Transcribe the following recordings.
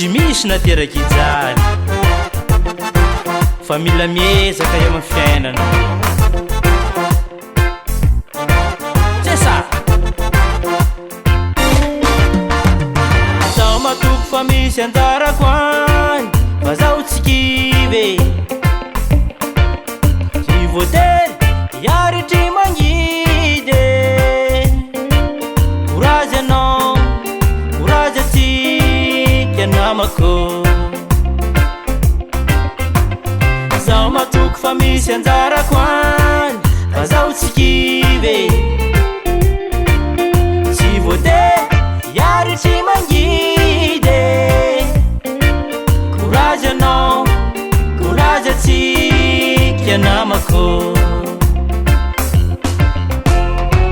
tsy misy nateraky-jany fa mila miezaka eo amin'ny fiainana tsesa zaho matoko fa misy anjarako any fa zaho tsy kivy tsy voatery hiaritry mangidy courage anao courage atsika namako zaho matoko fa misy anjarako any fa zaho tsy kivy tsy voatery hiaritry mangidy courage anao courage atsika namako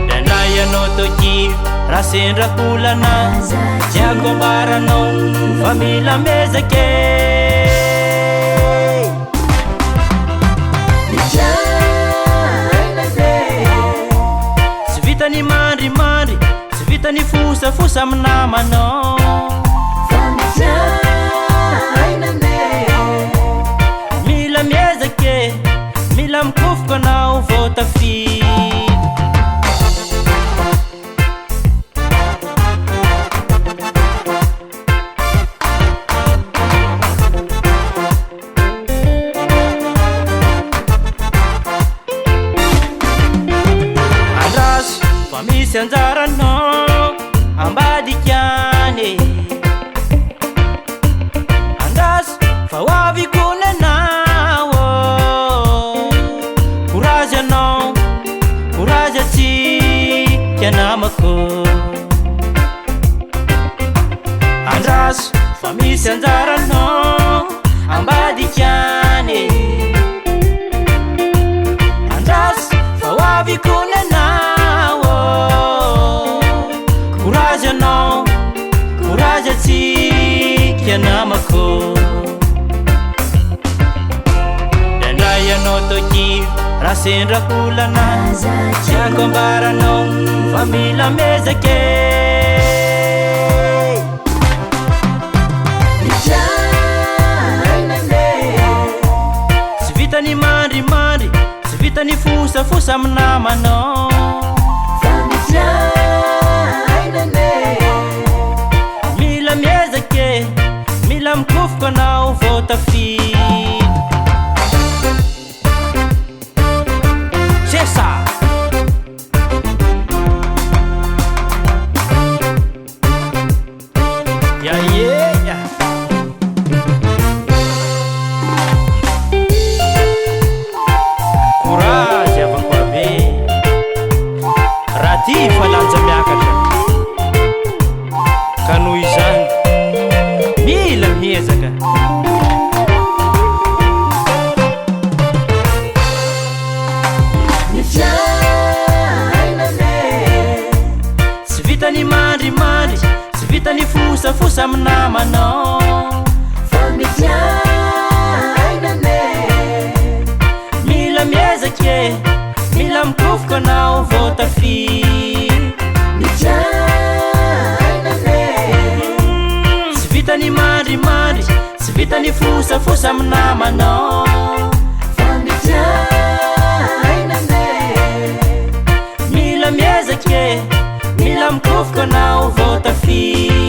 danay anao toki raha sendrakolana tiako ambaranao fa mila mezake tsy vitany mandrimandry tsy vitany fosafosa amin'ny namanao mila miezake mila mikofoko anao vao tafidy andraso fa misy anjaranao ambadikany andraso fa hoaviko nenao courage anao courage atsika namako andraso fa misy anjaranao ambadikany andraso fa hoaviko nenao courage anao courage atsika namako dandray anao toki raha sendrakolana tiako ambaranao fa mila mezake tsy vitany mandrimandry tsy vitany fosafosa amin'ny namanao mila miezake mila mikofoko anao vao tafidy sesa yayeya courage avako abe raha ty falanja miakatra ka noho izany mila miezaka tsy vitany mandrimandry tsy vitany fosafosa amin'ny namanao mila miezake mila mikofoko anao vao tafidy tsy vitany mandrimandry tsy vitany fosafosa amin'ny namanao mila miezake mila mikofoko anao vao tafidy